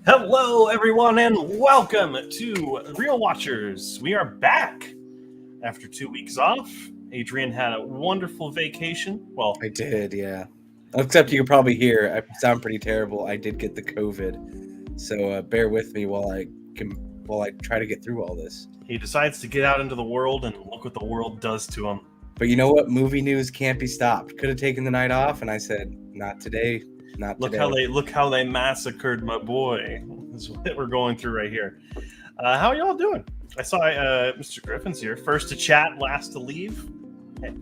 Hello, everyone, and welcome to Real Watchers. We are back after 2 weeks off. Adrian had a wonderful vacation. Well, I did, yeah. Except you can probably hear I sound pretty terrible. I did get the COVID, so bear with me while I try to get through all this. he decides to get out into the world and look what the world does to him. But you know what? Movie news can't be stopped. Could have taken the night off, and I said, "Not today, not Look today." how they massacred my boy. That's what we're going through right here. How are y'all doing? I saw Mr. Griffin's here. First to chat, last to leave. Hey,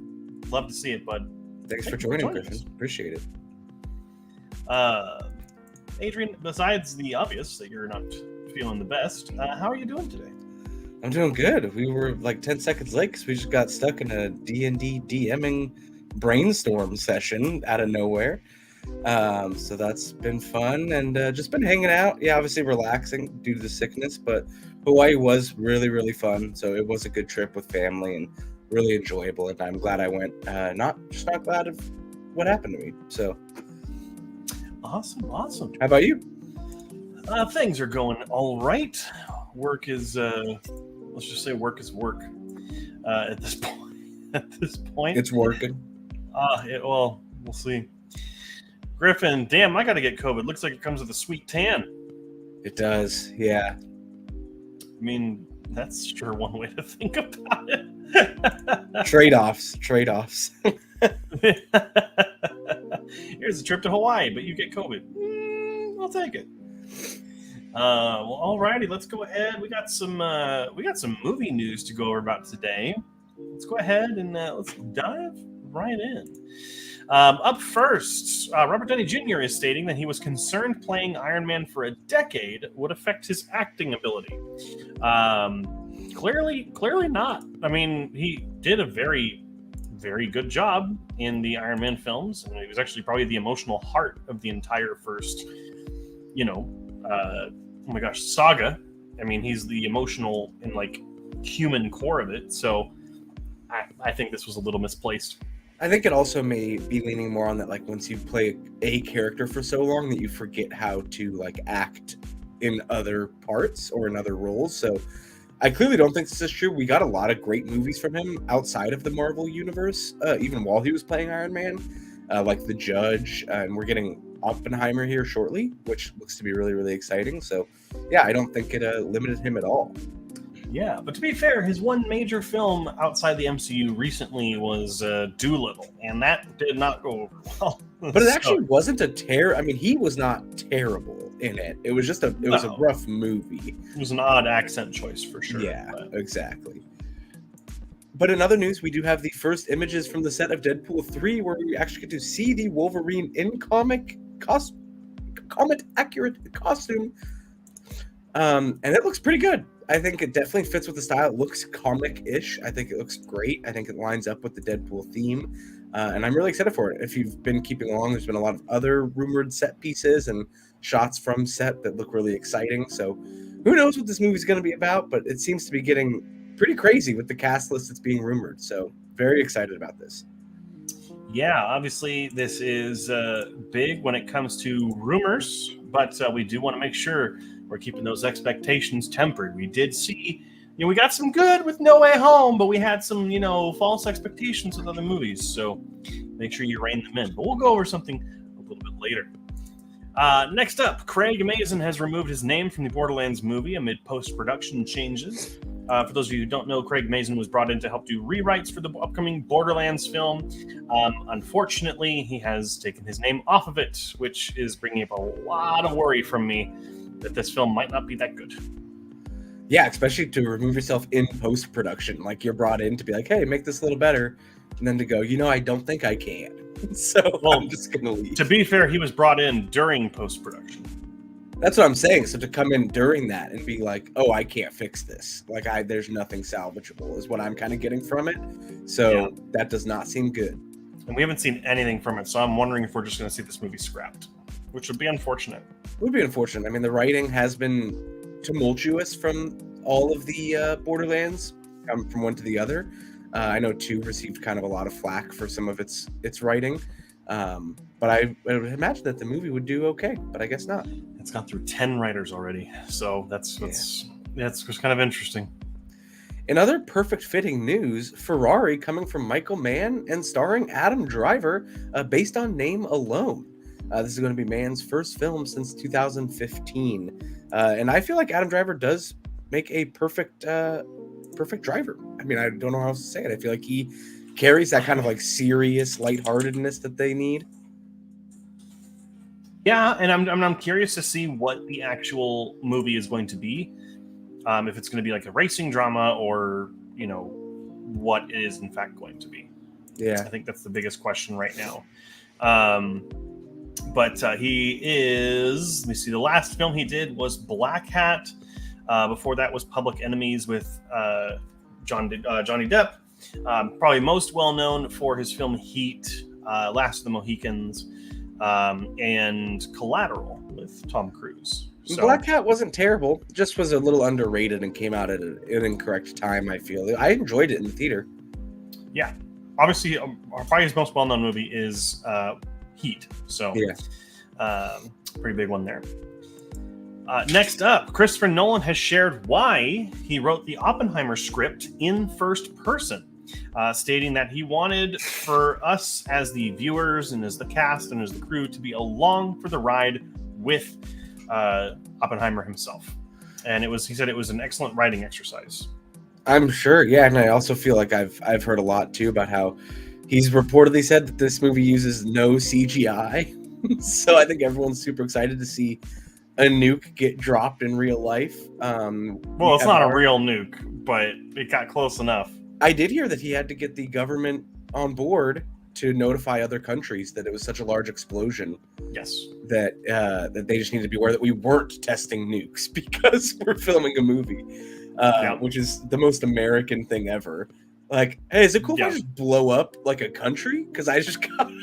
love to see it, bud. Thanks for joining, Griffin. Appreciate it. Adrian, besides the obvious that you're not feeling the best, how are you doing today? I'm doing good. We were like 10 seconds late because we just got stuck in a D&D DMing brainstorm session out of nowhere. So that's been fun and just been hanging out. Yeah, obviously relaxing due to the sickness, but Hawaii was really, really fun. So it was a good trip with family and really enjoyable. And I'm glad I went. Not glad of what happened to me. So awesome. How about you? Things are going all right. Work is let's just say work is work at this point. It's working. Well, we'll see. Griffin, damn, I gotta get COVID. Looks like it comes with a sweet tan. It does, yeah. I mean, that's sure one way to think about it. Trade-offs. Here's a trip to Hawaii, but you get COVID. I'll take it. Well, alrighty, let's go ahead. We got some movie news to go over about today. Let's go ahead and let's dive right in. Up first, Robert Downey Jr. is stating that he was concerned playing Iron Man for a decade would affect his acting ability. Clearly not. I mean, he did a very, very good job in the Iron Man films, and he was actually probably the emotional heart of the entire first, saga. I mean, he's the emotional and human core of it. So I think this was a little misplaced. I think it also may be leaning more on that, once you play a character for so long that you forget how to act in other parts or in other roles. So I clearly don't think this is true. We got a lot of great movies from him outside of the Marvel universe, even while he was playing Iron Man, like The Judge, and we're getting Oppenheimer here shortly, which looks to be really, really exciting. So yeah, I don't think it limited him at all. Yeah, but to be fair, his one major film outside the MCU recently was Doolittle, and that did not go over well. But it actually wasn't I mean, he was not terrible in it. It was just a rough movie. It was an odd accent choice for sure. Yeah, exactly. But in other news, we do have the first images from the set of Deadpool 3, where we actually get to see the Wolverine in comic accurate costume. And it looks pretty good. I think it definitely fits with the style. It looks comic-ish. I think it looks great. I think it lines up with the Deadpool theme. And I'm really excited for it. If you've been keeping along, there's been a lot of other rumored set pieces and shots from set that look really exciting. So who knows what this movie's going to be about, but it seems to be getting pretty crazy with the cast list that's being rumored. So very excited about this. Yeah, obviously this is big when it comes to rumors, but we do want to make sure we're keeping those expectations tempered. We did see, we got some good with No Way Home, but we had some, false expectations with other movies. So make sure you rein them in. But we'll go over something a little bit later. Next up, Craig Mazin has removed his name from the Borderlands movie amid post-production changes. For those of you who don't know, Craig Mazin was brought in to help do rewrites for the upcoming Borderlands film. Unfortunately, he has taken his name off of it, which is bringing up a lot of worry from me that this film might not be that good. Yeah, especially to remove yourself in post-production. You're brought in to be like, hey, make this a little better. And then to go, I don't think I can. So I'm just going to leave. To be fair, he was brought in during post-production. That's what I'm saying. So to come in during that and be like, oh, I can't fix this. There's nothing salvageable is what I'm kind of getting from it. So That does not seem good. And we haven't seen anything from it. So I'm wondering if we're just going to see this movie scrapped, which would be unfortunate. It would be unfortunate. I mean, the writing has been tumultuous from all of the Borderlands, from one to the other. I know 2 received kind of a lot of flack for some of its writing. But I would imagine that the movie would do okay, but I guess not. It's gone through 10 writers already, so that's just kind of interesting. In other perfect fitting news, Ferrari coming from Michael Mann and starring Adam Driver, based on name alone. This is going to be Mann's first film since 2015, and I feel like Adam Driver does make a perfect driver. I mean, I don't know how else to say it. I feel like he carries that kind of like serious lightheartedness that they need. Yeah, and I'm curious to see what the actual movie is going to be. If it's going to be like a racing drama or, what it is in fact going to be. Yeah. I think that's the biggest question right now. But he is, let me see, the last film he did was Black Hat. Before that was Public Enemies with Johnny Depp. Probably most well known for his film Heat, Last of the Mohicans, and Collateral with Tom Cruise. So, Black Hat wasn't terrible, just was a little underrated and came out at an incorrect time, I feel. I enjoyed it in the theater. Yeah. Obviously, probably his most well-known movie is Heat. So, yeah. Pretty big one there. Next up, Christopher Nolan has shared why he wrote the Oppenheimer script in first person, stating that he wanted for us as the viewers and as the cast and as the crew to be along for the ride with Oppenheimer himself. And he said it was an excellent writing exercise. I'm sure, yeah, and I also feel like I've heard a lot too about how he's reportedly said that this movie uses no CGI. So I think everyone's super excited to see a nuke get dropped in real life. Well, it's not a real nuke, but it got close enough. I did hear that he had to get the government on board to notify other countries that it was such a large explosion. Yes. That they just needed to be aware that we weren't testing nukes because we're filming a movie, which is the most American thing ever. Like, hey, is it cool if I just blow up like a country? Because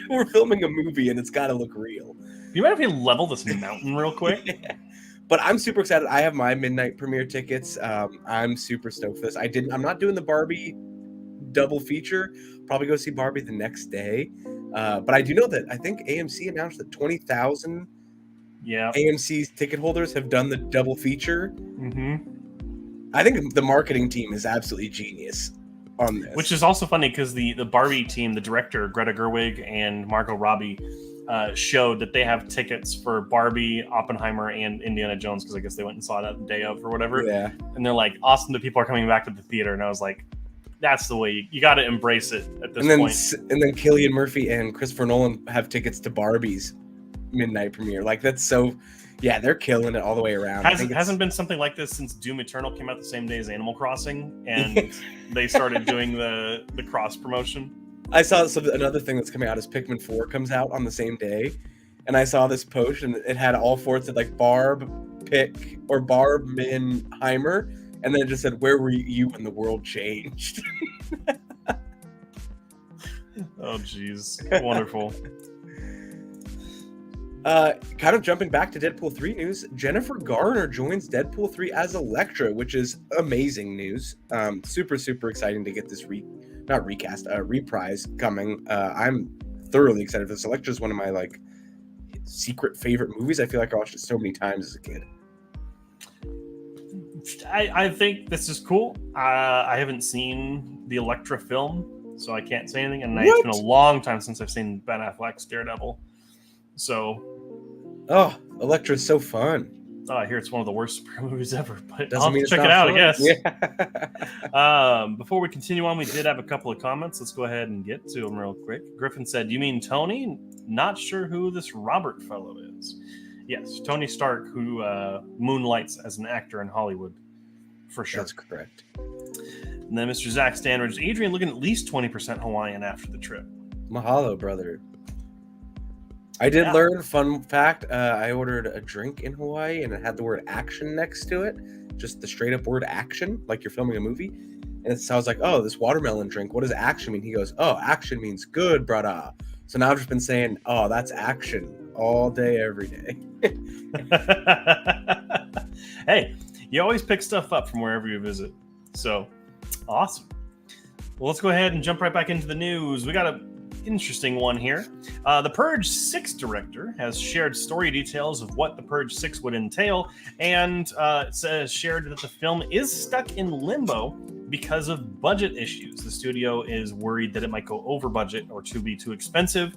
we're filming a movie and it's got to look real. You might have to level this mountain real quick. Yeah. But I'm super excited. I have my midnight premiere tickets. I'm super stoked for this. I'm not doing the Barbie double feature. Probably go see Barbie the next day. But I do know that I think AMC announced that 20,000 AMC's ticket holders have done the double feature. Mm-hmm. I think the marketing team is absolutely genius on this. Which is also funny because the Barbie team, the director, Greta Gerwig and Margot Robbie, showed that they have tickets for Barbie, Oppenheimer, and Indiana Jones because I guess they went and saw it the day of or whatever. Yeah. And they're like, awesome that people are coming back to the theater. And I was like, that's the way you got to embrace it at this point. And then Cillian Murphy and Christopher Nolan have tickets to Barbie's midnight premiere. Like, that's so, yeah, they're killing it all the way around. Hasn't been something like this since Doom Eternal came out the same day as Animal Crossing, and they started doing the cross promotion. I saw another thing that's coming out is Pikmin 4 comes out on the same day, and I saw this post and it had all four. It said like Barb, Pick, or Barb, Min, Heimer, and then it just said, "Where were you when the world changed?" Oh, geez, wonderful. Kind of jumping back to Deadpool 3 news, Jennifer Garner joins Deadpool 3 as Elektra, which is amazing news. Super, super exciting to get this reprise coming. I'm thoroughly excited for this. Elektra is one of my like secret favorite movies. I feel like I watched it so many times as a kid. I think this is cool. I haven't seen the Elektra film, so I can't say anything. And it's been a long time since I've seen Ben Affleck's Daredevil. So, Elektra is so fun. I hear it's one of the worst superhero movies ever, but Doesn't mean check it out, fun. I guess. Yeah. Before we continue on, we did have a couple of comments. Let's go ahead and get to them real quick. Griffin said, "You mean Tony? Not sure who this Robert fellow is." Yes, Tony Stark, who moonlights as an actor in Hollywood, for sure. That's correct. And then Mr. Zach Standridge, Adrian looking at least 20% Hawaiian after the trip. Mahalo, brother. I did learn, fun fact, I ordered a drink in Hawaii and it had the word action next to it. Just the straight up word action, like you're filming a movie. And so I was like, oh, this watermelon drink, what does action mean? He goes, oh, action means good, brother. So now I've just been saying, oh, that's action all day, every day. Hey, you always pick stuff up from wherever you visit. So, awesome. Well, let's go ahead and jump right back into the news. We got a interesting one here. The Purge 6 director has shared story details of what The Purge 6 would entail, and shared that the film is stuck in limbo because of budget issues. The studio is worried that it might go over budget or to be too expensive.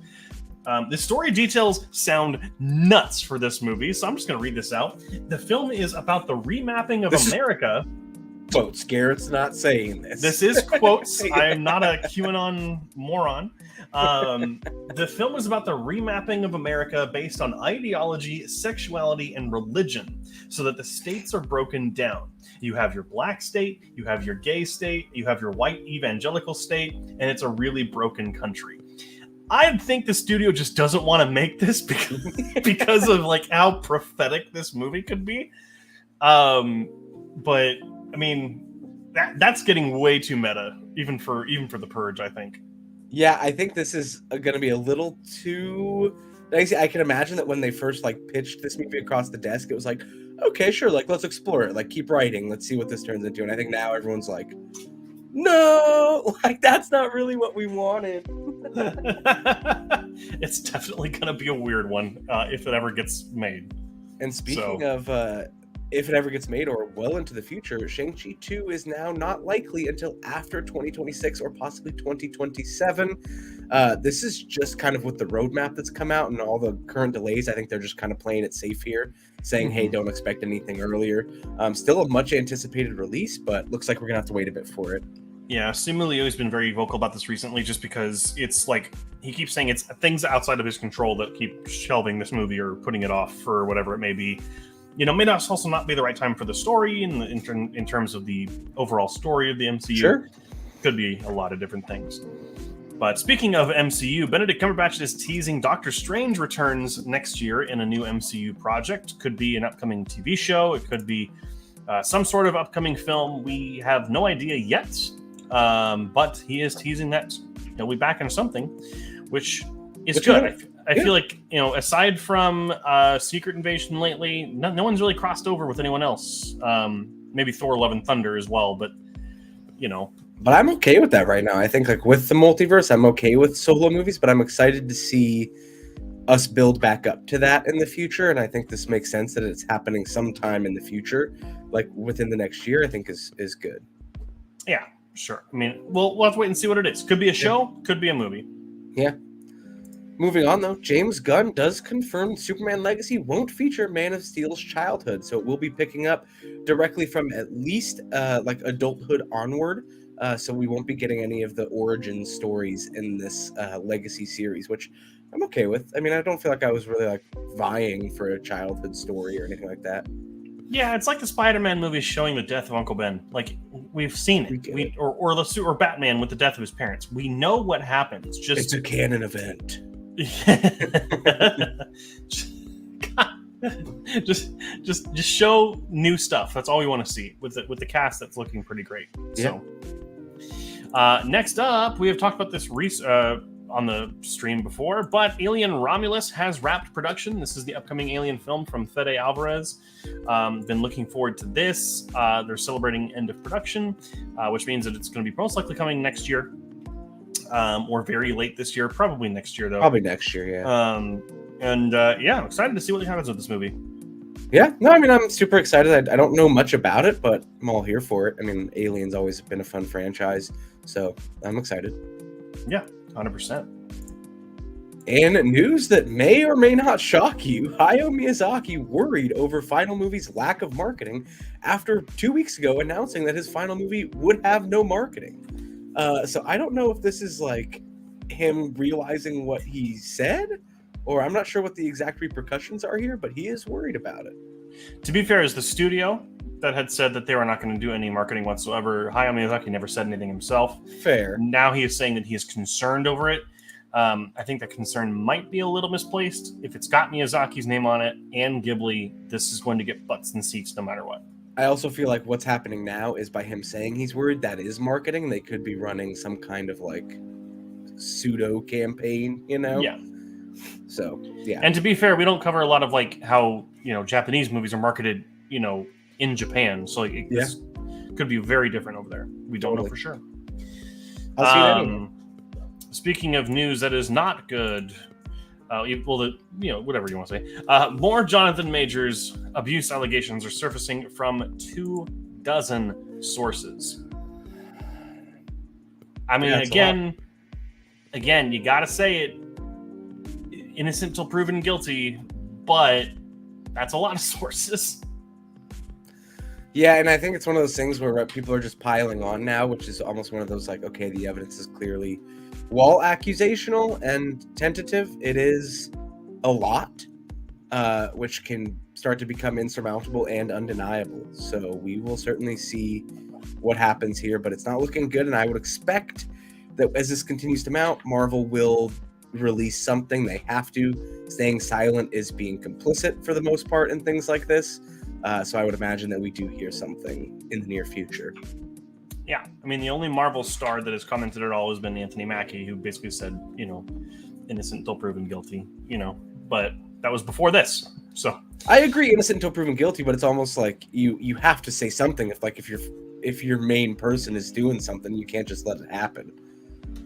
The story details sound nuts for this movie, so I'm just going to read this out. The film is about the remapping of America. Quotes. Garrett's not saying this. This is quotes. I am not a QAnon moron. The film is about the remapping of America based on ideology, sexuality, and religion, so that the states are broken down. You have your black state, you have your gay state, you have your white evangelical state, and it's a really broken country. I think the studio just doesn't want to make this because of like how prophetic this movie could be. But I mean, that's getting way too meta, even for The Purge, I think. Yeah, I think this is going to be a little too. I can imagine that when they first like pitched this movie across the desk, it was like, okay, sure, like let's explore it, like keep writing, let's see what this turns into. And I think now everyone's like, no, like that's not really what we wanted. It's definitely going to be a weird one if it ever gets made. And speaking of if it ever gets made or well into the future, Shang-Chi 2 is now not likely until after 2026 or possibly 2027. This is just kind of with the roadmap that's come out and all the current delays. I think they're just kind of playing it safe here, saying, hey, don't expect anything earlier. Still a much anticipated release, but looks like we're going to have to wait a bit for it. Yeah, Simu Liu has been very vocal about this recently just because it's like he keeps saying it's things outside of his control that keep shelving this movie or putting it off for whatever it may be. You know, may not also not be the right time for the story in terms of the overall story of the MCU. Sure. Could be a lot of different things. But speaking of MCU, Benedict Cumberbatch is teasing Doctor Strange returns next year in a new MCU project. Could be an upcoming TV show. It could be some sort of upcoming film. We have no idea yet. But he is teasing that he'll be back in something, which is good. I feel like, you know, aside from Secret Invasion lately, no one's really crossed over with anyone else. Maybe Thor: Love and Thunder as well, but, you know. But I'm okay with that right now. I think, like, with the multiverse, I'm okay with solo movies, but I'm excited to see us build back up to that in the future, and I think this makes sense that it's happening sometime in the future, like within the next year, I think is good. Yeah, sure. I mean, we'll have to wait and see what it is. Could be a show, could be a movie. Yeah. Moving on, though, James Gunn does confirm Superman Legacy won't feature Man of Steel's childhood, so it will be picking up directly from at least like adulthood onward, so we won't be getting any of the origin stories in this Legacy series, which I'm okay with. I mean, I don't feel like I was really like vying for a childhood story or anything like that. Yeah, it's like the Spider-Man movies showing the death of Uncle Ben. Like, we've seen it. Or Batman with the death of his parents. We know what happens. It's a canon event. just show new stuff. That's all we want to see with the cast that's looking pretty great. Yeah. So next up, we have talked about this on the stream before, but Alien Romulus has wrapped production. This is the upcoming Alien film from Fede Alvarez. Been looking forward to this. They're celebrating end of production, which means that it's going to be most likely coming next year. Or very late this year, probably next year though. Probably next year, yeah. I'm excited to see what happens with this movie. Yeah, no, I mean, I'm super excited. I don't know much about it, but I'm all here for it. I mean, Alien's always been a fun franchise, so I'm excited. Yeah, 100%. And news that may or may not shock you, Hayao Miyazaki worried over Final Movie's lack of marketing after 2 weeks ago announcing that his final movie would have no marketing. So I don't know if this is like him realizing what he said, or I'm not sure what the exact repercussions are here, but he is worried about it. To be fair, is the studio that had said that they were not going to do any marketing whatsoever. Hayao Miyazaki never said anything himself. Fair. Now he is saying that he is concerned over it. I think that concern might be a little misplaced. If it's got Miyazaki's name on it and Ghibli, this is going to get butts and seats no matter what. I also feel like what's happening now is by him saying he's worried, that is marketing. They could be running some kind of like pseudo campaign, you know? Yeah. So, yeah. And to be fair, we don't cover a lot of like how, you know, Japanese movies are marketed, you know, in Japan. So like, it could be very different over there. We don't know for sure. I'll see that anyway. Speaking of news that is not good, whatever you want to say. More Jonathan Majors abuse allegations are surfacing from 24 sources. I mean, again, you got to say it. Innocent till proven guilty, but that's a lot of sources. Yeah, and I think it's one of those things where people are just piling on now, which is almost one of those like, okay, the evidence is clearly, while accusational and tentative, it is a lot, which can start to become insurmountable and undeniable. So we will certainly see what happens here, but it's not looking good, and I would expect that as this continues to mount, Marvel will release something. They have to. Staying silent is being complicit for the most part in things like this. So I would imagine that we do hear something in the near future. Yeah, I mean, the only Marvel star that has commented at all has been Anthony Mackie, who basically said, innocent until proven guilty, but that was before this. So I agree, innocent until proven guilty, but it's almost like you have to say something if your main person is doing something, you can't just let it happen.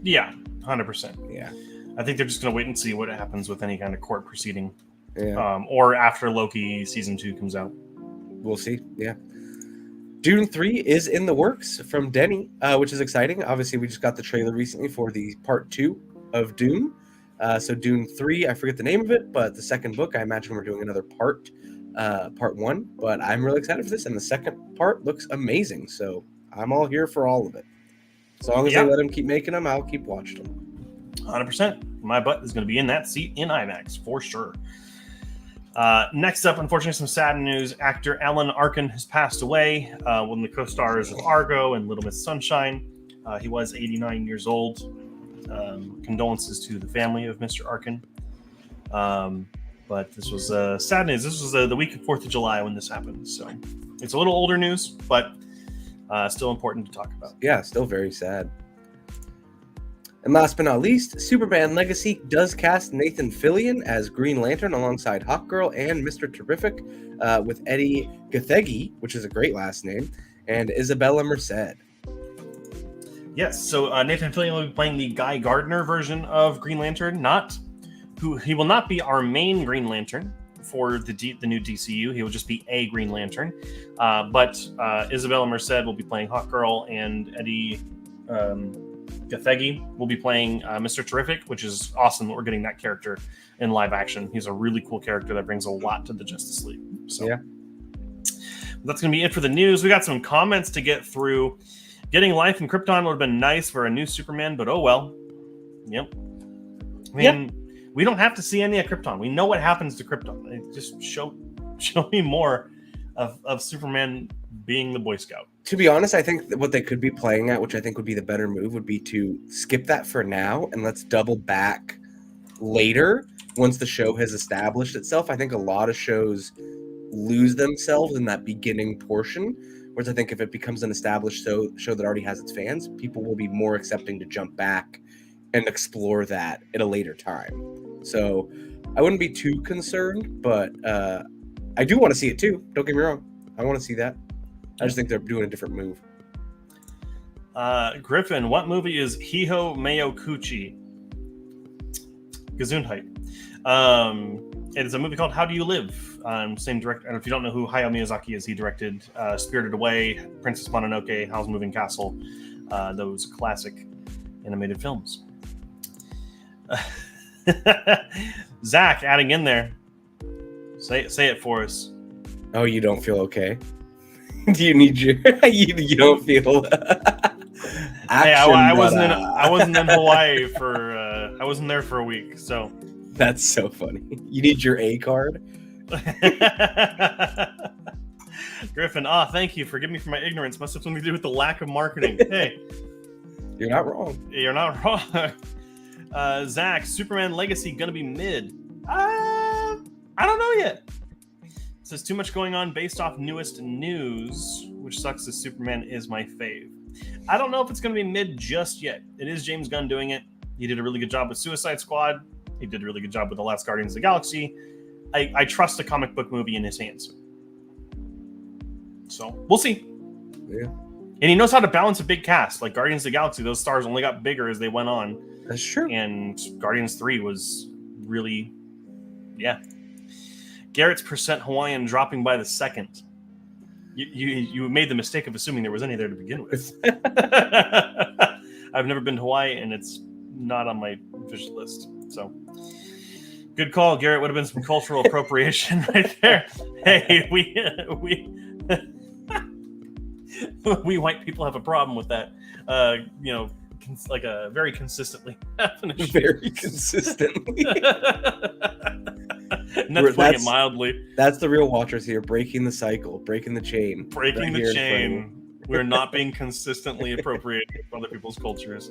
Yeah, 100%. Yeah. I think they're just going to wait and see what happens with any kind of court proceeding. Yeah. Or after Loki season 2 comes out. We'll see. Yeah. Dune 3 is in the works from Denny, which is exciting. Obviously, we just got the trailer recently for the part 2 of Dune. So Dune 3, I forget the name of it, but the second book, I imagine we're doing another part 1. But I'm really excited for this, and the second part looks amazing. So I'm all here for all of it. As long as they let him keep making them, I'll keep watching them. 100%. My butt is going to be in that seat in IMAX for sure. Next up, unfortunately, some sad news. Actor Alan Arkin has passed away. One of the co-stars of Argo and Little Miss Sunshine. He was 89 years old. Condolences to the family of Mr. Arkin. But this was sad news. This was the week of 4th of July when this happened. So it's a little older news, but still important to talk about. Yeah, still very sad. And last but not least, Superman Legacy does cast Nathan Fillion as Green Lantern alongside Hawkgirl and Mr. Terrific, with Eddie Gathegi, which is a great last name, and Isabella Merced. Yes, so Nathan Fillion will be playing the Guy Gardner version of Green Lantern. He will not be our main Green Lantern for the new DCU. He will just be a Green Lantern. But Isabella Merced will be playing Hawkgirl, and Eddie Gathegi will be playing Mr. Terrific, which is awesome that we're getting that character in live action. He's a really cool character that brings a lot to the Justice League. So yeah, that's going to be it for the news. We got some comments to get through. Getting life in Krypton would have been nice for a new Superman, but oh well. Yep. I mean, we don't have to see any of Krypton. We know what happens to Krypton. Just show me more of Superman being the Boy Scout. To be honest, I think that what they could be playing at, which I think would be the better move, would be to skip that for now and let's double back later once the show has established itself. I think a lot of shows lose themselves in that beginning portion, whereas I think if it becomes an established show that already has its fans, people will be more accepting to jump back and explore that at a later time. So I wouldn't be too concerned, but I do want to see it too. Don't get me wrong. I want to see that. I just think they're doing a different move. Griffin, what movie is Hiho Mayo Kuchi? Gesundheit. It is a movie called How Do You Live? Same director. And if you don't know who Hayao Miyazaki is, he directed Spirited Away, Princess Mononoke, Howl's Moving Castle, those classic animated films. Zach, adding in there. Say it for us. Oh, you don't feel okay? Do you need your? you don't feel? Hey, I wasn't in Hawaii for. I wasn't there for a week, so. That's so funny. You need your A card. Griffin, thank you. Forgive me for my ignorance. Must have something to do with the lack of marketing. Hey, you're not wrong. You're not wrong. Zach, Superman Legacy gonna be mid. I don't know yet. Says too much going on based off newest news, which sucks as Superman is my fave. I don't know if it's going to be mid just yet. It is James Gunn doing it. He did a really good job with Suicide Squad. He did a really good job with The Last Guardians of the Galaxy. I trust a comic book movie in his hands. So we'll see. Yeah. And he knows how to balance a big cast. Like Guardians of the Galaxy, those stars only got bigger as they went on. That's true. And Guardians 3 was really, yeah. Garrett's percent Hawaiian dropping by the second. You made the mistake of assuming there was any there to begin with. I've never been to Hawaii, and it's not on my wish list. So, good call, Garrett. Would have been some cultural appropriation right there. Hey, we white people have a problem with that. Like a very consistently happening. Very consistently. And that's putting it mildly. That's the real watchers here, breaking the cycle, breaking the chain. Breaking the chain. We're not being consistently appropriated from other people's cultures.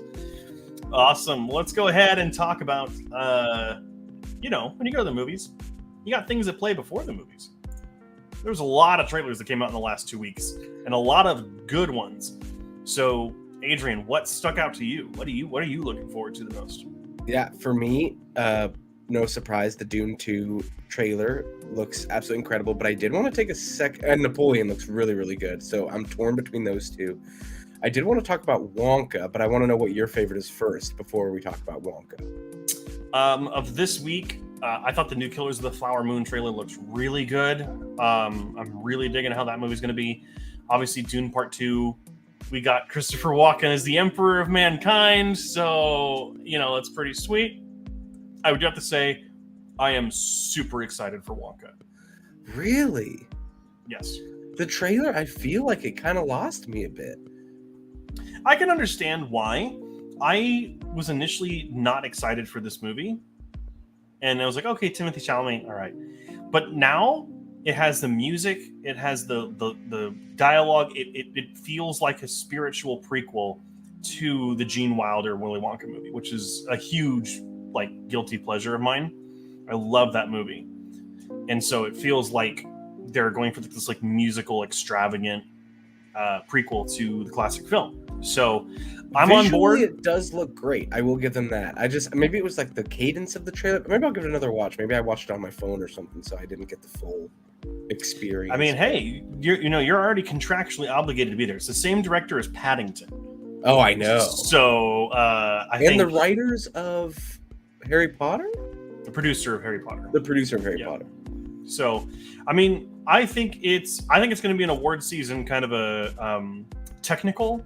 Awesome. Let's go ahead and talk about, when you go to the movies, you got things that play before the movies. There was a lot of trailers that came out in the last 2 weeks, and a lot of good ones. So, Adrian, what stuck out to you? What are you looking forward to the most? Yeah, for me, no surprise, the Dune 2 trailer looks absolutely incredible, but I did want to take a sec, and Napoleon looks really, really good, so I'm torn between those two. I did want to talk about Wonka, but I want to know what your favorite is first before we talk about Wonka. Of this week, I thought the new Killers of the Flower Moon trailer looks really good. I'm really digging how that movie's going to be. Obviously, Dune Part 2, we got Christopher Walken as the Emperor of Mankind, so, that's pretty sweet. I would have to say, I am super excited for Wonka. Really? Yes. The trailer, I feel like it kind of lost me a bit. I can understand why. I was initially not excited for this movie. And I was like, okay, Timothée Chalamet, all right. But now it has the music, it has the dialogue. It feels like a spiritual prequel to the Gene Wilder Willy Wonka movie, which is a huge guilty pleasure of mine. I love that movie. And so it feels like they're going for this musical extravagant prequel to the classic film. So I'm Visually, on board. It does look great. I will give them that. Maybe it was the cadence of the trailer. Maybe I'll give it another watch. Maybe I watched it on my phone or something, so I didn't get the full experience. I mean, hey, you're already contractually obligated to be there. It's the same director as Paddington. Oh, I know. So I think the writers of Harry Potter, the producer of Harry Potter, Potter. So, I mean, I think it's going to be an award season kind of a technical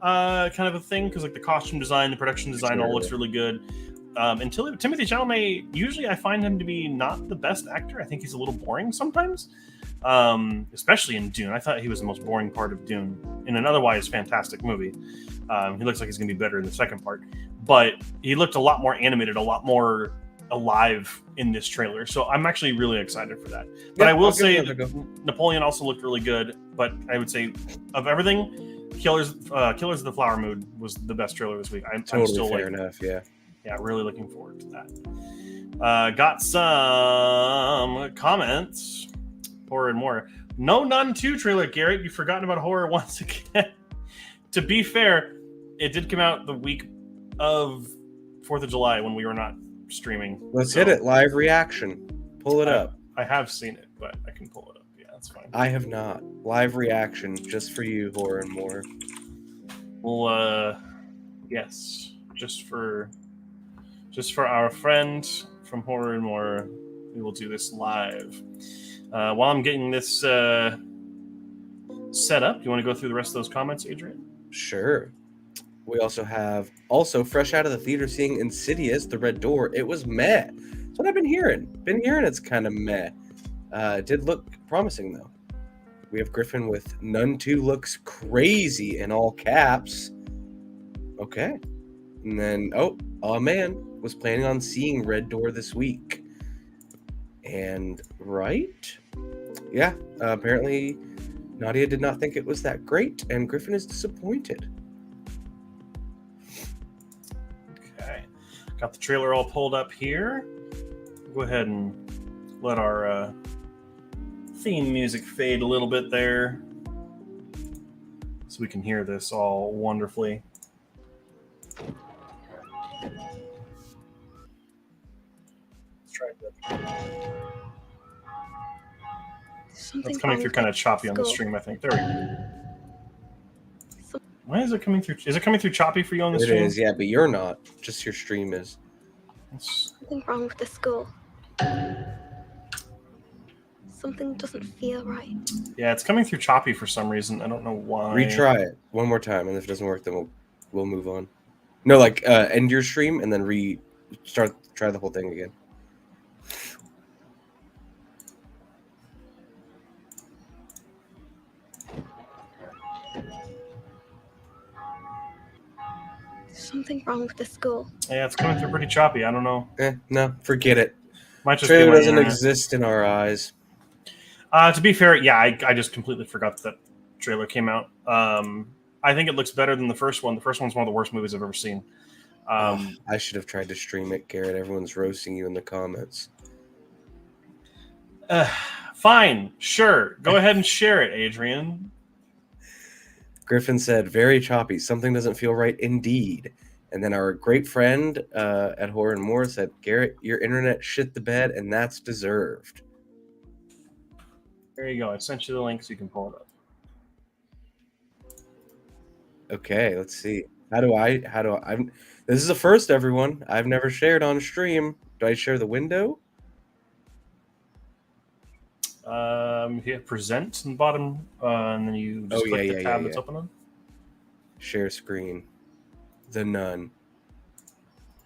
kind of a thing, because the costume design, the production design all looks really good. Until Timothée Chalamet, usually I find him to be not the best actor. I think he's a little boring sometimes, especially in Dune. I thought he was the most boring part of Dune in an otherwise fantastic movie. He looks like he's going to be better in the second part, but he looked a lot more animated, a lot more alive in this trailer. So I'm actually really excited for that. But I will say Napoleon also looked really good. But I would say of everything, Killers of the Flower Moon was the best trailer this week. I'm still fair enough. Yeah, really looking forward to that. Got some comments. Horror and more. No Nun 2 trailer, Garrett. You've forgotten about horror once again. To be fair, it did come out the week of 4th of July when we were not streaming. Let's hit it. Live reaction. Pull it up. I have seen it, but I can pull it up. Yeah, that's fine. I have not. Live reaction just for you, Horror and More. Well, yes, just for our friend from Horror and More, we will do this live. While I'm getting this set up, do you want to go through the rest of those comments, Adrian? Sure. We also have fresh out of the theater seeing Insidious, The Red Door. It was meh. That's what I've been hearing. It's kind of meh. It did look promising though. We have Griffin with Nun 2 looks crazy in all caps. Okay. And then, a man was planning on seeing Red Door this week. And right? Yeah, apparently Nadia did not think it was that great, and Griffin is disappointed. Okay. Got the trailer all pulled up here. Go ahead and let our theme music fade a little bit there so we can hear this all wonderfully. Let's try that. It's coming through kind of choppy on the stream, I think. There we go. Why is it coming through? Is it coming through choppy for you on the It stream? is, yeah, but you're not. Just your stream is. Something wrong with the school. Something doesn't feel right. Yeah, it's coming through choppy for some reason. I don't know why. Retry it one more time, and if it doesn't work, then we'll move on. No, like end your stream and then try the whole thing again. Something wrong with the school. Yeah, it's coming through pretty choppy. I don't know. No, forget it. Might just be Trailer my doesn't internet. exist in our eyes. To be fair, yeah, I just completely forgot that trailer came out. I think it looks better than the first one. The first one's one of the worst movies I've ever seen. I should have tried to stream it, Garrett. Everyone's roasting you in the comments. Fine, sure. Go ahead and share it, Adrian. Griffin said, very choppy. Something doesn't feel right indeed. And then our great friend at Horror and More said, Garrett, your internet shit the bed, and that's deserved. There you go. I sent you the link so you can pull it up. Okay, let's see. This is a first, everyone. I've never shared on stream. Do I share the window? Hit present in the bottom, and then you just click the tab that's open on. Share screen. The Nun.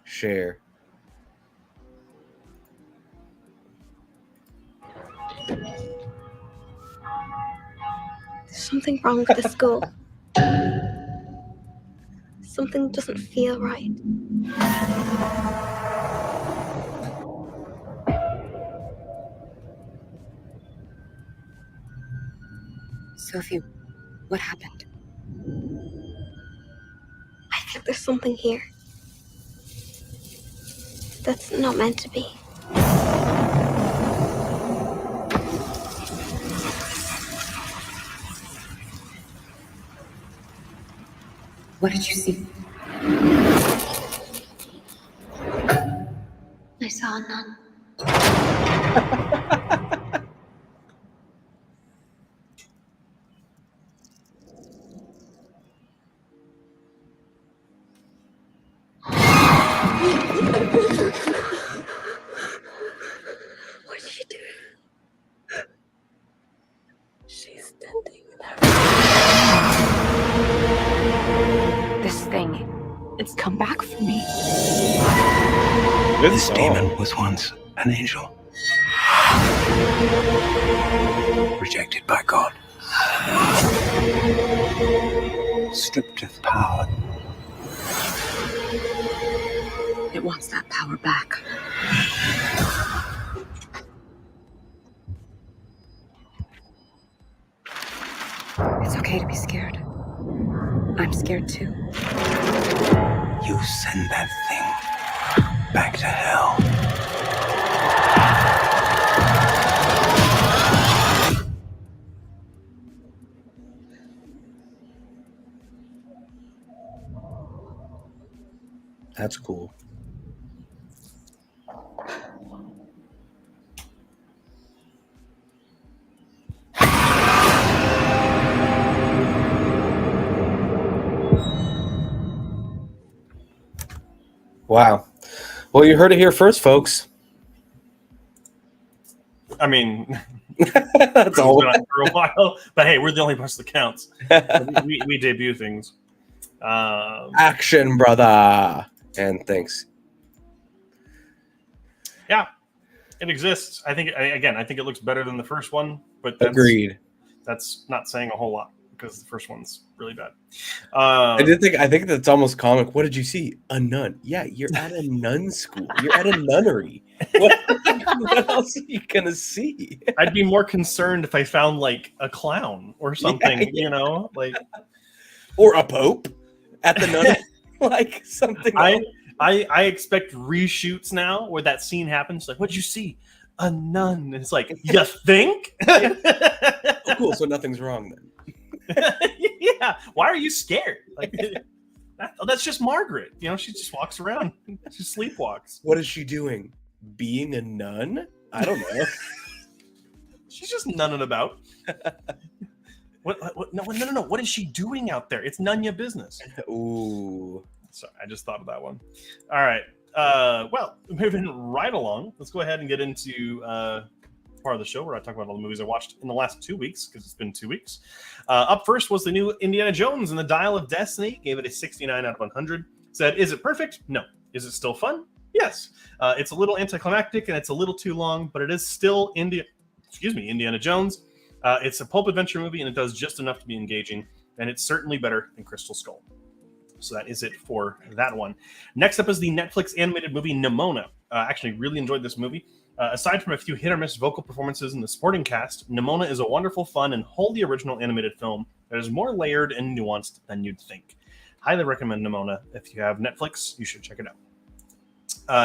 Share. There's something wrong with the school. Something doesn't feel right. Sophie, what happened? I think there's something here that's not meant to be. What did you see? I saw a nun. What did she do? She's standing there. This thing, it's come back for me. This demon was once an angel. Rejected by God. Stripped of power. It wants that power back. It's okay to be scared. I'm scared too. You send that thing back to hell. That's cool. Wow. Well, you heard it here first, folks. I mean, That's all. been on for a while, but hey, we're the only person that counts. we debut things. Action, brother. And thanks. Yeah, it exists. I think it looks better than the first one, but Agreed. That's not saying a whole lot because the first one's really bad. I think that's almost comic. What did you see? A nun. Yeah, you're at a nun school. You're at a nunnery. What else are you gonna see? I'd be more concerned if I found like a clown or something, you know, like or a pope at the nun, like something. I expect reshoots now where that scene happens. Like, what'd you see? A nun. And it's like, you think? Oh, cool. So nothing's wrong then. Yeah. Why are you scared? Like, that's just Margaret. You know, she just walks around. She sleepwalks. What is she doing? Being a nun? I don't know. She's just nunning about. What? No, no, no, no. What is she doing out there? It's none of your business. Ooh. Sorry, I just thought of that one. All right. Well, moving right along, let's go ahead and get into part of the show where I talk about all the movies I watched in the last 2 weeks, because it's been 2 weeks. Up first was the new Indiana Jones and the Dial of Destiny. Gave it a 69 out of 100. Said, is it perfect? No. Is it still fun? Yes. It's a little anticlimactic and it's a little too long, but it is still Indiana Jones. It's a pulp adventure movie and it does just enough to be engaging, and it's certainly better than Crystal Skull. So that is it for that one. Next up is the Netflix animated movie Nimona. Actually, really enjoyed this movie. Aside from a few hit or miss vocal performances in the supporting cast, Nimona is a wonderful, fun, and wholly original animated film that is more layered and nuanced than you'd think. Highly recommend Nimona. If you have Netflix, you should check it out.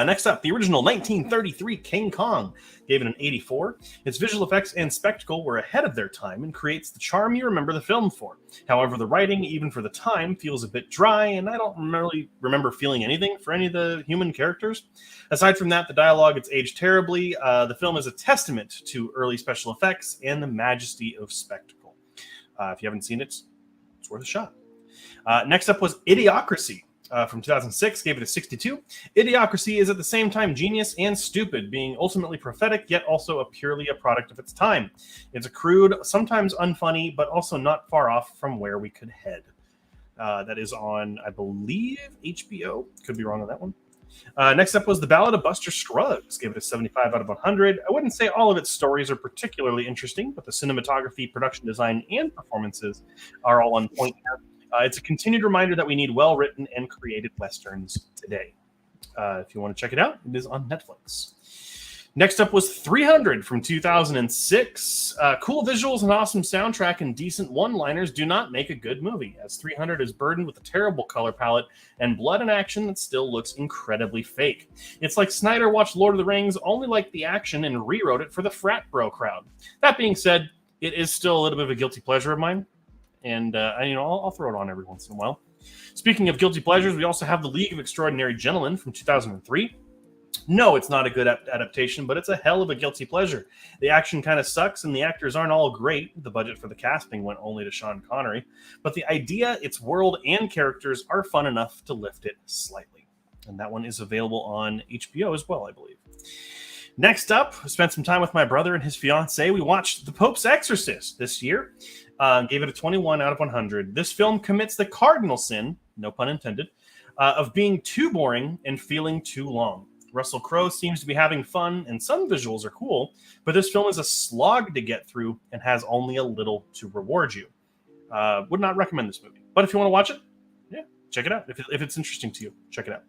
Next up, the original 1933 King Kong gave it an 84. Its visual effects and spectacle were ahead of their time and creates the charm you remember the film for. However, the writing, even for the time, feels a bit dry, and I don't really remember feeling anything for any of the human characters. Aside from that, the dialogue, it's aged terribly. The film is a testament to early special effects and the majesty of spectacle. If you haven't seen it, it's worth a shot. Next up was Idiocracy. From 2006, gave it a 62. Idiocracy is at the same time genius and stupid, being ultimately prophetic, yet also purely a product of its time. It's a crude, sometimes unfunny, but also not far off from where we could head. That is on, I believe, HBO. Could be wrong on that one. Next up was The Ballad of Buster Scruggs. Gave it a 75 out of 100. I wouldn't say all of its stories are particularly interesting, but the cinematography, production design, and performances are all on point here. It's a continued reminder that we need well-written and created Westerns today. If you want to check it out, it is on Netflix. Next up was 300 from 2006. Cool visuals, an awesome soundtrack, and decent one-liners do not make a good movie, as 300 is burdened with a terrible color palette and blood and action that still looks incredibly fake. It's like Snyder watched Lord of the Rings, only liked the action and rewrote it for the frat bro crowd. That being said, it is still a little bit of a guilty pleasure of mine. And, I'll throw it on every once in a while. Speaking of guilty pleasures, we also have The League of Extraordinary Gentlemen from 2003. No, it's not a good adaptation, but it's a hell of a guilty pleasure. The action kind of sucks, and the actors aren't all great. The budget for the casting went only to Sean Connery. But the idea, its world, and characters are fun enough to lift it slightly. And that one is available on HBO as well, I believe. Next up, I spent some time with my brother and his fiance. We watched The Pope's Exorcist this year. Gave it a 21 out of 100. This film commits the cardinal sin, no pun intended, of being too boring and feeling too long. Russell Crowe seems to be having fun, and some visuals are cool, but this film is a slog to get through and has only a little to reward you. Would not recommend this movie. But if you want to watch it, yeah, check it out. If it's interesting to you, check it out.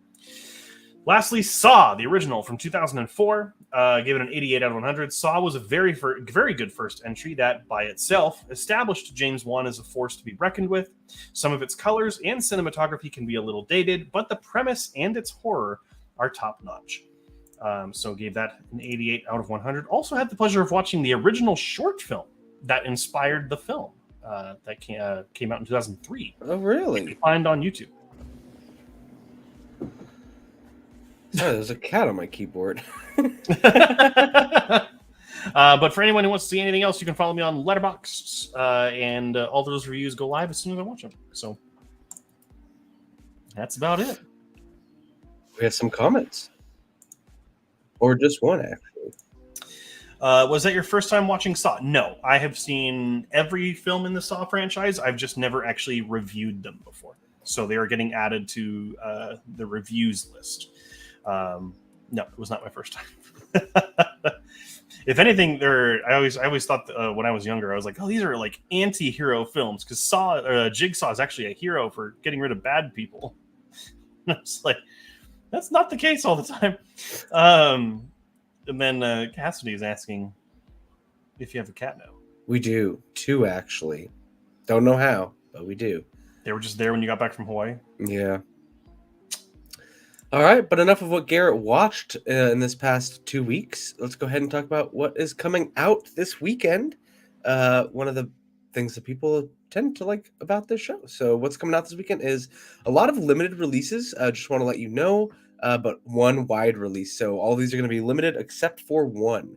Lastly, Saw, the original from 2004, gave it an 88 out of 100. Saw was a very good first entry that, by itself, established James Wan as a force to be reckoned with. Some of its colors and cinematography can be a little dated, but the premise and its horror are top-notch. So gave that an 88 out of 100. Also had the pleasure of watching the original short film that inspired the film that came out in 2003. Oh, really? You can find on YouTube. Oh, there's a cat on my keyboard. But for anyone who wants to see anything else, you can follow me on Letterboxd, and all those reviews go live as soon as I watch them. So that's about it. We have some comments. Or just one, actually. Was that your first time watching Saw? No, I have seen every film in the Saw franchise. I've just never actually reviewed them before. So they are getting added to the reviews list. No, it was not my first time. If anything, I always thought when I was younger, I was like, oh, these are like anti-hero films, because Jigsaw is actually a hero for getting rid of bad people. And I was like, that's not the case all the time. And then Cassidy is asking if you have a cat now. We do. 2, actually. Don't know how, but we do. They were just there when you got back from Hawaii? Yeah. All right, but enough of what Garrett watched in this past 2 weeks. Let's go ahead and talk about what is coming out this weekend. One of the things that people tend to like about this show. So what's coming out this weekend is a lot of limited releases. Just want to let you know, but one wide release. So all these are going to be limited except for one.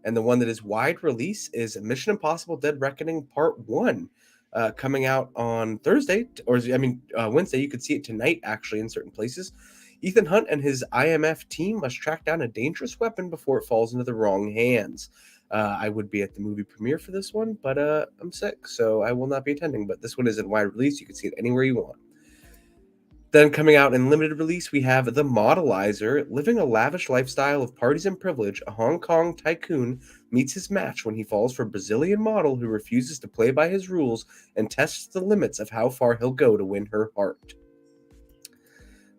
And the one that is wide release is Mission Impossible Dead Reckoning Part 1. coming out on Thursday, Wednesday. You could see it tonight, actually, in certain places. Ethan Hunt and his IMF team must track down a dangerous weapon before it falls into the wrong hands. I would be at the movie premiere for this one, but I'm sick, so I will not be attending. But this one is in wide release. You can see it anywhere you want. Then coming out in limited release, we have The Modelizer. Living a lavish lifestyle of parties and privilege, a Hong Kong tycoon meets his match when he falls for a Brazilian model who refuses to play by his rules and tests the limits of how far he'll go to win her heart.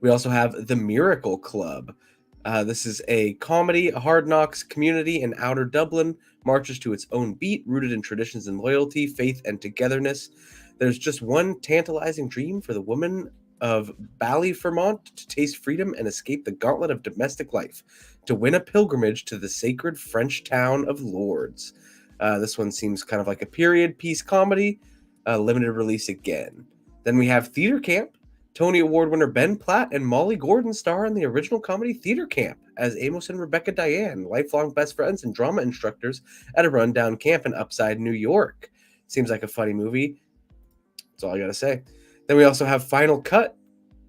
We also have The Miracle Club. This is a comedy. A hard knocks community in outer Dublin marches to its own beat, rooted in traditions and loyalty, faith, and togetherness. There's just one tantalizing dream for the woman of Ballyfermont to taste freedom and escape the gauntlet of domestic life, to win a pilgrimage to the sacred French town of Lourdes. This one seems kind of like a period piece comedy, limited release again. Then we have Theater Camp. Tony Award winner Ben Platt and Molly Gordon star in the original comedy Theater Camp as Amos and Rebecca Diane, lifelong best friends and drama instructors at a rundown camp in upside New York. Seems like a funny movie. That's all I gotta say. Then we also have Final Cut.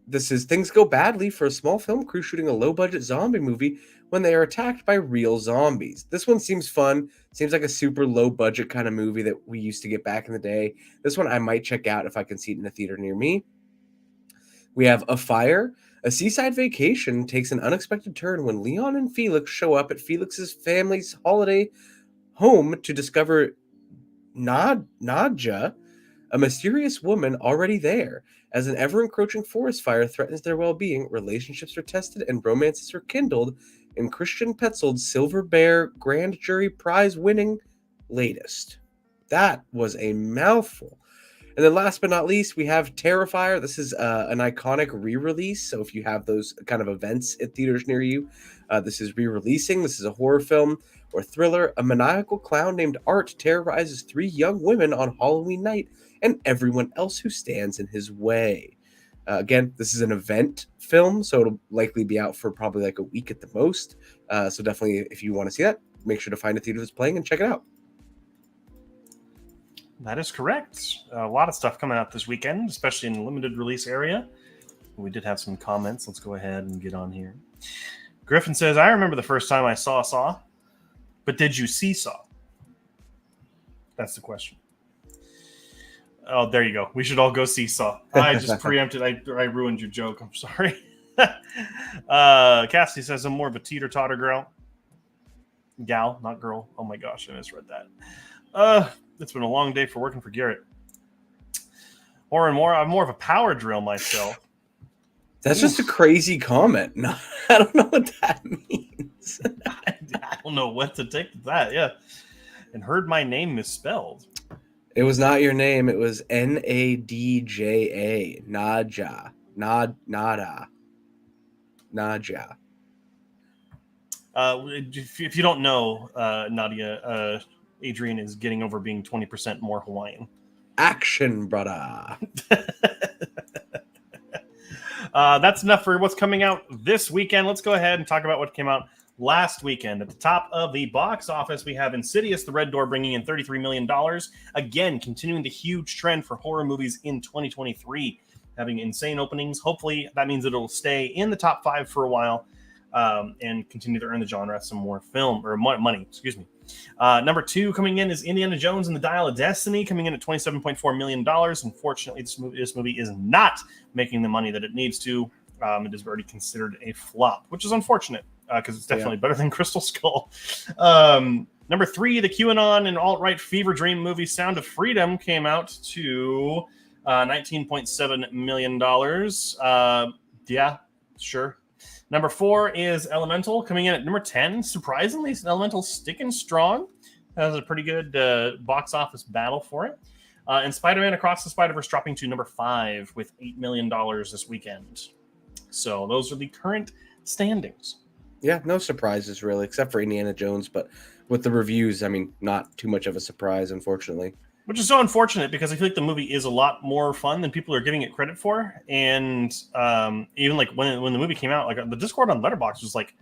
This is things go badly for a small film crew shooting a low-budget zombie movie when they are attacked by real zombies. This one seems fun. Seems like a super low-budget kind of movie that we used to get back in the day. This one I might check out if I can see it in a theater near me. We have A Fire. A seaside vacation takes an unexpected turn when Leon and Felix show up at Felix's family's holiday home to discover Nadja, a mysterious woman already there. As an ever-encroaching forest fire threatens their well-being, relationships are tested and romances are kindled in Christian Petzold's Silver Bear Grand Jury Prize-winning latest. That was a mouthful. And then last but not least, we have Terrifier. This is an iconic re-release. So if you have those kind of events at theaters near you, this is re-releasing. This is a horror film or thriller. A maniacal clown named Art terrorizes 3 young women on Halloween night and everyone else who stands in his way. Again, this is an event film, so it'll likely be out for probably like a week at the most. So definitely, if you want to see that, make sure to find a theater that's playing and check it out. That is correct. A lot of stuff coming out this weekend, especially in the limited release area. We did have some comments. Let's go ahead and get on here. Griffin says, I remember the first time I saw Saw, but did you see Saw? That's the question. Oh, there you go. We should all go see Saw. I just preempted. I ruined your joke. I'm sorry. Cassie says, I'm more of a teeter-totter girl. Gal, not girl. Oh my gosh, I misread that. It's been a long day for working for Garrett. More and more, I'm more of a power drill myself. That's just a crazy comment. No, I don't know what that means. I don't know what to take to that. Yeah. And heard my name misspelled. It was not your name. It was Nadja. Nadja. Nadja. If you don't know, Nadia, Adrian is getting over being 20% more Hawaiian. Action, brother. That's enough for what's coming out this weekend. Let's go ahead and talk about what came out last weekend. At the top of the box office, we have Insidious: The Red Door bringing in $33 million. Again, continuing the huge trend for horror movies in 2023, having insane openings. Hopefully, that means it'll stay in the top 5 for a while and continue to earn the genre some more film or money. Excuse me. Number 2 coming in is Indiana Jones and the Dial of Destiny, coming in at $27.4 million. Unfortunately, this movie is not making the money that it needs to. It is already considered a flop, which is unfortunate because it's definitely better than Crystal Skull. Number 3, the QAnon and alt-right fever dream movie Sound of Freedom came out to $19.7 million. Yeah, sure. Number 4 is Elemental, coming in at number 10. Surprisingly, Elemental sticking strong. That was a pretty good box office battle for it. And Spider-Man Across the Spider-Verse dropping to number 5 with $8 million this weekend. So those are the current standings. Yeah, no surprises really, except for Indiana Jones. But with the reviews, I mean, not too much of a surprise, unfortunately. Which is so unfortunate because I feel like the movie is a lot more fun than people are giving it credit for. And even like when the movie came out, like the Discord on Letterboxd was like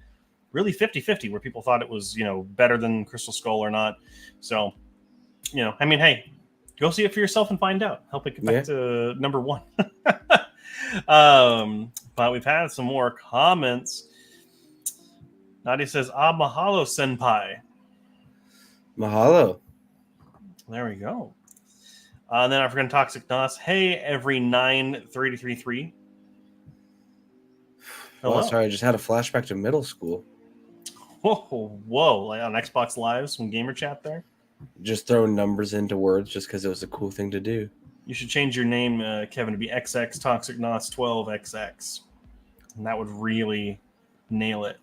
really 50-50 where people thought it was, better than Crystal Skull or not. So, I mean, hey, Go see it for yourself and find out. Help it get back Yeah. to number 1. But we've had some more comments. Nadia says, mahalo, senpai. Mahalo. There we go. And then I forgot Toxic Nos. Hey, every 93333. Hello. Oh, sorry, I just had a flashback to middle school. Whoa. Like on Xbox Live, some gamer chat there. Just throwing numbers into words just because it was a cool thing to do. You should change your name, Kevin, to be XX Toxic Nos 12XX. And that would really nail it.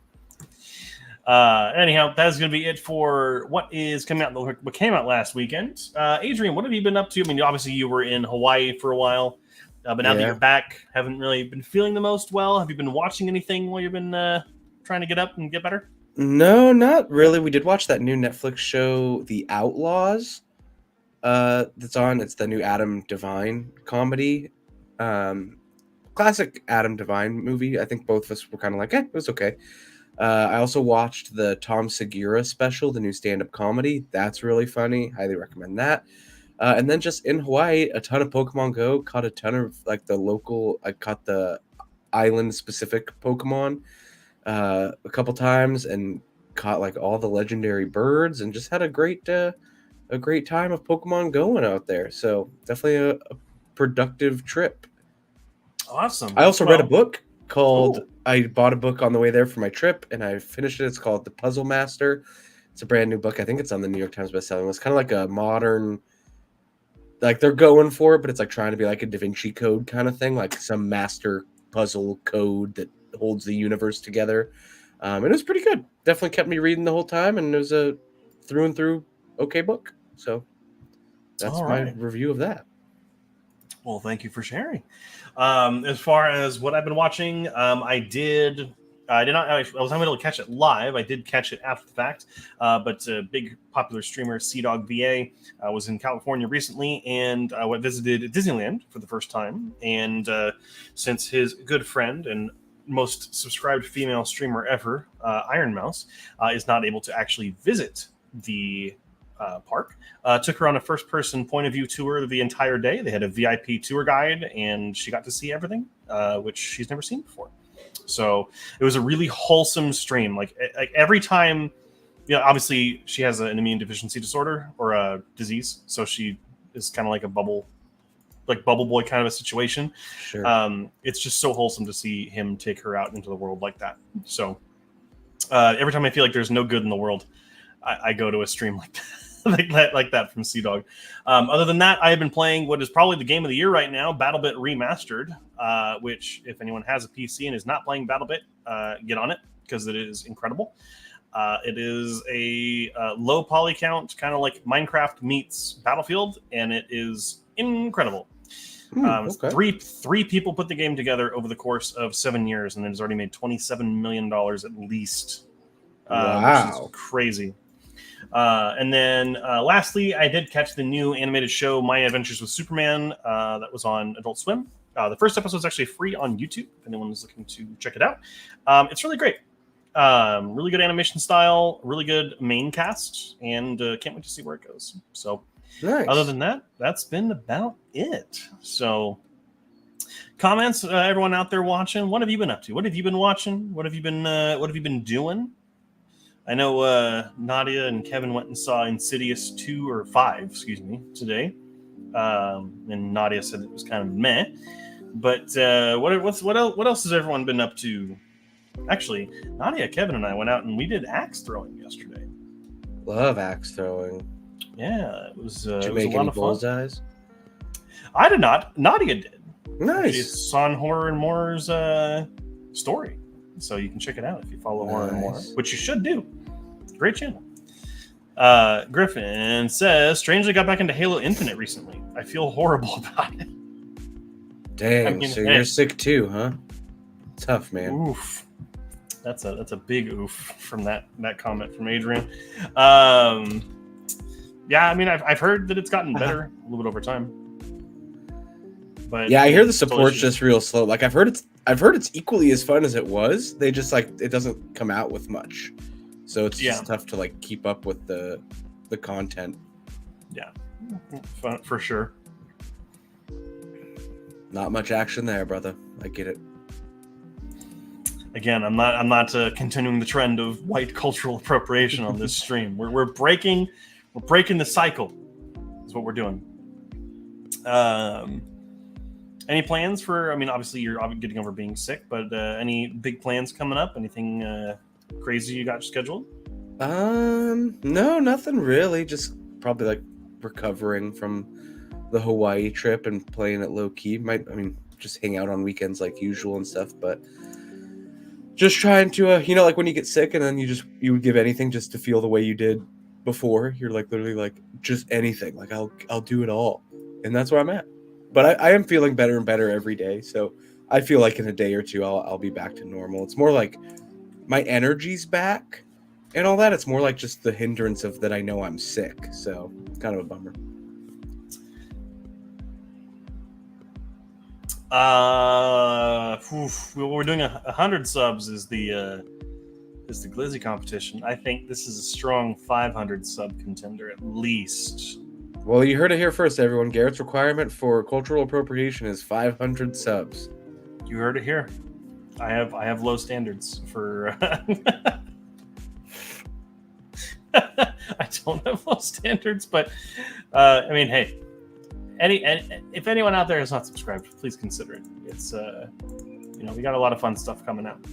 Anyhow, that's going to be it for what is coming out. What came out last weekend. Adrian, what have you been up to? I mean, obviously you were in Hawaii for a while, but now that you're back, haven't really been feeling the most well. Have you been watching anything while you've been trying to get up and get better? No, not really. We did watch that new Netflix show, The Outlaws. That's on. It's the new Adam Devine comedy. Classic Adam Devine movie. I think both of us were kind of like, it was okay. I also watched the Tom Segura special, the new stand-up comedy. That's really funny. Highly recommend that. And then just in Hawaii, a ton of Pokemon Go. Caught a ton of like the local. I caught the island-specific Pokemon a couple times and caught like all the legendary birds and just had a great time of Pokemon going out there. So definitely a productive trip. Awesome. I also read a book called. Cool. I bought a book on the way there for my trip, and I finished it. It's called The Puzzle Master. It's a brand new book. I think it's on the New York Times bestselling list. Kind of like a modern, like they're going for it, but it's like trying to be like a Da Vinci Code kind of thing, like some master puzzle code that holds the universe together. And it was pretty good. Definitely kept me reading the whole time, and it was a through and through okay book. So that's All my right. review of that. Well, thank you for sharing. As far as what I've been watching, I was unable to catch it live. I did catch it after the fact, but a big popular streamer, CDog VA, was in California recently and visited Disneyland for the first time. And since his good friend and most subscribed female streamer ever, Iron Mouse, is not able to actually visit the park, took her on a first-person point-of-view tour the entire day. They had a VIP tour guide, and she got to see everything, which she's never seen before. So it was a really wholesome stream. Like every time, obviously she has an immune deficiency disorder or a disease, so she is kind of like a bubble boy kind of a situation. Sure. It's just so wholesome to see him take her out into the world like that. So every time I feel like there's no good in the world, I go to a stream like that. like that from CDog. Other than that, I have been playing what is probably the game of the year right now, BattleBit Remastered, which if anyone has a PC and is not playing BattleBit, get on it because it is incredible. It is a low poly count, kind of like Minecraft meets Battlefield, and it is incredible. Okay. Three people put the game together over the course of 7 years, and it has already made $27 million at least. Wow. Which is crazy. And then lastly, I did catch the new animated show, My Adventures with Superman, that was on Adult Swim. The first episode is actually free on YouTube if anyone is looking to check it out. It's really great. Really good animation style, really good main cast, and can't wait to see where it goes. So Nice. other than that, that's been about it. So comments, everyone out there watching, what have you been up to? What have you been watching? What have you been doing? I know Nadia and Kevin went and saw Insidious 2 or 5, today. And Nadia said it was kind of meh. But what else has everyone been up to? Actually, Nadia, Kevin, and I went out and we did axe throwing yesterday. Love axe throwing. Yeah, it was. Did you it was make a lot any of fun. bullseyes? I did not. Nadia did. Nice. It's on Horror and More's story, so you can check it out if you follow Horror and More, Nice. which you should do. Great channel. Griffin says, strangely got back into Halo Infinite recently. I feel horrible about it. Dang, I mean, so hey. you're sick too, huh? Tough, man. Oof. That's a big oof from that comment from Adrian. Yeah, I mean, I've heard that it's gotten better a little bit over time. But Yeah, I hear the still support's issues. just real slow. Like I've heard it's equally as fun as it was. They just like it doesn't come out with much. So it's just tough to like keep up with the content. for sure. Not much action there, brother. I get it. Again, I'm not continuing the trend of white cultural appropriation on this stream. We're breaking the cycle. Is what we're doing. Any plans for? I mean, obviously you're getting over being sick, but any big plans coming up? Anything crazy you got scheduled? No, nothing really. Just probably like recovering from the Hawaii trip and playing it low key. Just hang out on weekends like usual and stuff, but just trying to, like when you get sick and then you would give anything just to feel the way you did before. You're like literally like just anything. Like I'll do it all, and that's where I'm at. But I am feeling better and better every day, so I feel like in a day or two I'll be back to normal. It's more like my energy's back and all that. It's more like just the hindrance of that I know I'm sick, so it's kind of a bummer. We're doing 100 subs is the Glizzy competition. I think this is a strong 500 sub contender at least. Well, you heard it here first, everyone. Garrett's requirement for cultural appropriation is 500 subs. You heard it here. I have low standards for. I don't have low standards, but hey, if anyone out there is not subscribed, please consider it. It's we got a lot of fun stuff coming out.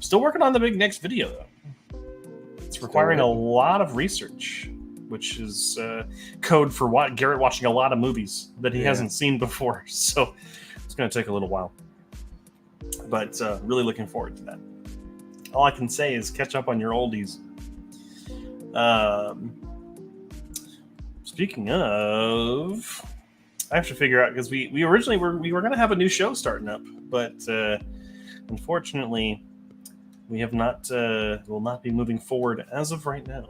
Still working on the big next video though. It's requiring a lot of research, which is code for what Garrett watching a lot of movies that he hasn't seen before. So it's going to take a little while, but really looking forward to that. All I can say is catch up on your oldies. Speaking of, I have to figure out because we originally were going to have a new show starting up, but unfortunately we have not will not be moving forward as of right now.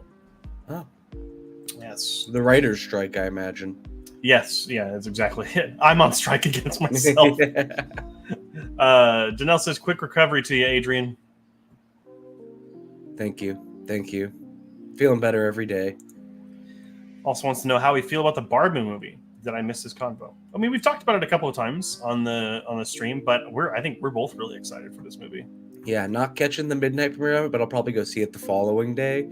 Oh. Yes. The writer's strike, I imagine. Yes, yeah, that's exactly it. I'm on strike against myself. Danelle says, quick recovery to you, Adrian. Thank you. Feeling better every day. Also wants to know how we feel about the Barbie movie. Did I miss this convo? I mean, we've talked about it a couple of times on the stream, but I think we're both really excited for this movie. Yeah, not catching the midnight premiere of it, but I'll probably go see it the following day.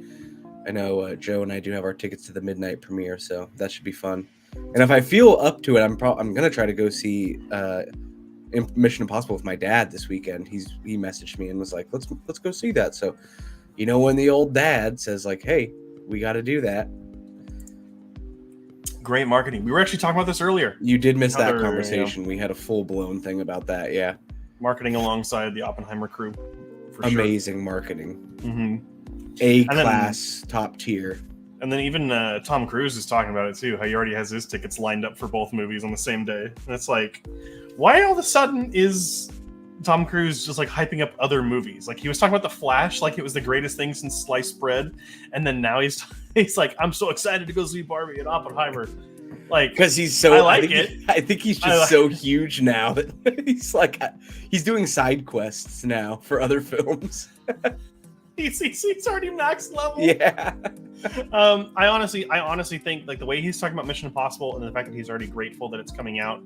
I know Joe and I do have our tickets to the midnight premiere, so that should be fun. And if I feel up to it, I'm gonna try to go see Mission Impossible with my dad this weekend. He messaged me and was like, let's go see that. So, when the old dad says like, hey, we got to do that. Great marketing. We were actually talking about this earlier. You did miss that conversation. We had a full blown thing about that. Yeah, marketing alongside the Oppenheimer crew. Amazing marketing. Mm-hmm. A-class, top tier. And then even Tom Cruise is talking about it too, how he already has his tickets lined up for both movies on the same day. And it's like, why all of a sudden is Tom Cruise just like hyping up other movies? Like he was talking about The Flash like it was the greatest thing since sliced bread, and then now he's like, I'm so excited to go see Barbie and Oppenheimer. Like, because he's so I think he's just so huge now that he's like he's doing side quests now for other films. He's already max level. Yeah. I honestly think like the way he's talking about Mission Impossible and the fact that he's already grateful that it's coming out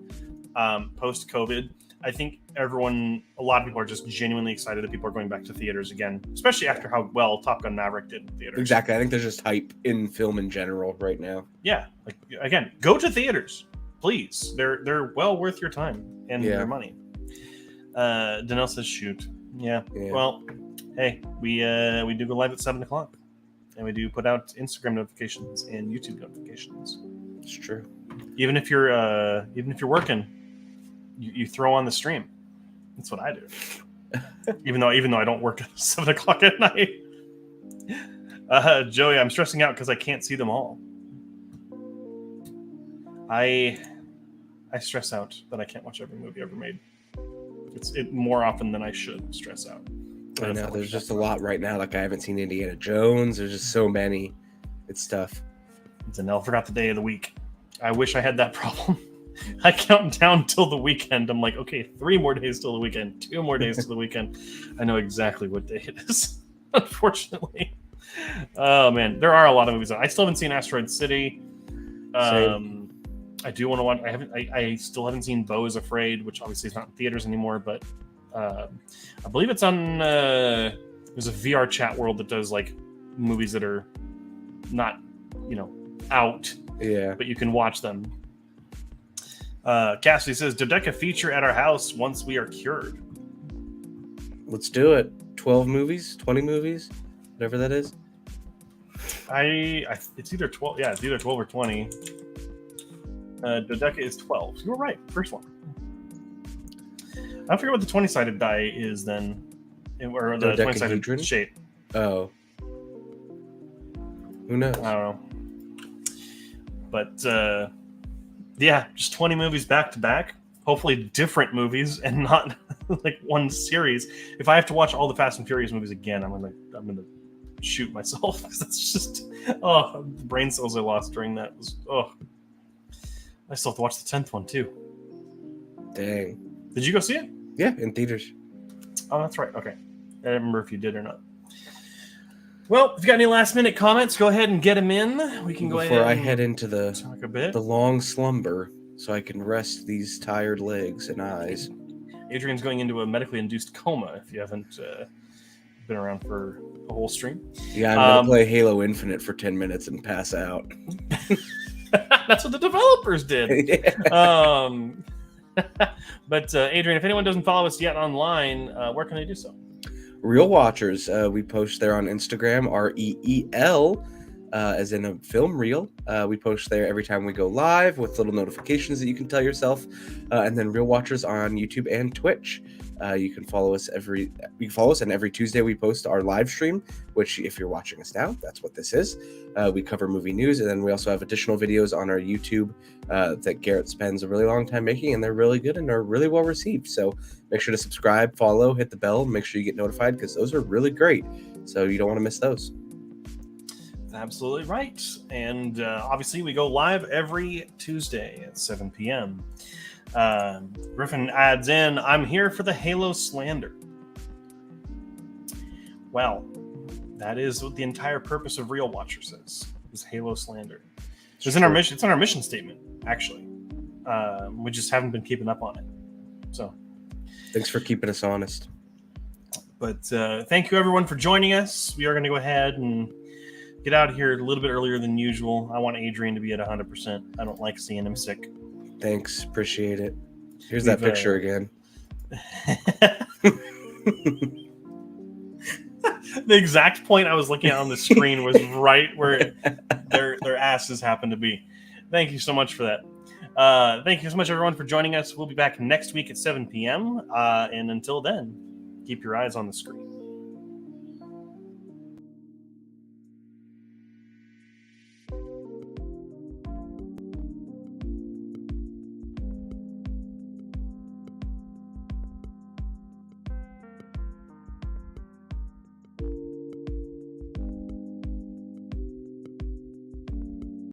post COVID. I think a lot of people are just genuinely excited that people are going back to theaters again, especially after how well Top Gun Maverick did in theaters. Exactly. I think there's just hype in film in general right now. Yeah. Like again, go to theaters, please. They're well worth your time and your money. Danelle says shoot. Yeah. Well, hey, we do go live at 7:00, and we do put out Instagram notifications and YouTube notifications. It's true. Even if you're working, you throw on the stream. That's what I do. even though I don't work at 7:00 at night. Joey, I'm stressing out because I can't see them all. I stress out that I can't watch every movie ever made. It's more often than I should stress out. I know there's just a lot right now. Like I haven't seen Indiana Jones. There's just so many. It's tough. Danelle forgot the day of the week. I wish I had that problem. I count down till the weekend. I'm like, okay, 3 more days till the weekend, 2 more days till the weekend. I know exactly what day it is, unfortunately. Oh, man. There are a lot of movies. I still haven't seen Asteroid City. I do want to watch. I still haven't seen Beau is Afraid, which obviously is not in theaters anymore, but I believe it's on. There's a VR chat world that does like movies that are not, out. Yeah. But you can watch them. Cassidy says, Dodeca feature at our house once we are cured. Let's do it. 12 movies, 20 movies, whatever that is. It's either 12. Yeah, it's either 12 or 20. Dodeca is 12. You were right. First one. I forget what the 20-sided die is then. Or the 20-sided shape. Oh. Who knows? I don't know. But, yeah, just 20 movies back to back. Hopefully different movies and not like one series. If I have to watch all the Fast and Furious movies again, I'm gonna shoot myself. That's just the brain cells I lost during that was I still have to watch the 10th one too. Dang. Did you go see it? Yeah, in theaters. Oh, that's right. Okay. I don't remember if you did or not. Well, if you got any last minute comments, go ahead and get them in. We can go ahead before I head into talk a bit. the long slumber, so I can rest these tired legs and eyes. Adrian's going into a medically induced coma. If you haven't been around for a whole stream, Yeah, I'm gonna play Halo Infinite for 10 minutes and pass out. That's what the developers did. Yeah. But Adrian, if anyone doesn't follow us yet online, where can they do so? Real Watchers, we post there on Instagram, REEL, as in a film reel. We post there every time we go live with little notifications that you can tell yourself. And then Real Watchers on YouTube and Twitch. You can follow us and every Tuesday we post our live stream, which if you're watching us now, that's what this is. We cover movie news, and then we also have additional videos on our YouTube that Garrett spends a really long time making, and they're really good and are really well received. So make sure to subscribe, follow, hit the bell, make sure you get notified because those are really great. So you don't want to miss those. Absolutely right. And obviously we go live every Tuesday at 7 p.m. Griffin adds in, I'm here for the Halo slander. Well, that is what the entire purpose of Real Watchers is Halo slander. It's in our mission. It's in our mission statement, actually. We just haven't been keeping up on it. So, thanks for keeping us honest. But thank you everyone for joining us. We are going to go ahead and get out of here a little bit earlier than usual. I want Adrian to be at 100%. I don't like seeing him sick. Thanks, appreciate it. Here's that picture again. The exact point I was looking at on the screen was right where their asses happen to be. Thank you so much for that. Thank you so much, everyone, for joining us. We'll be back next week at 7 p.m. And until then, keep your eyes on the screen.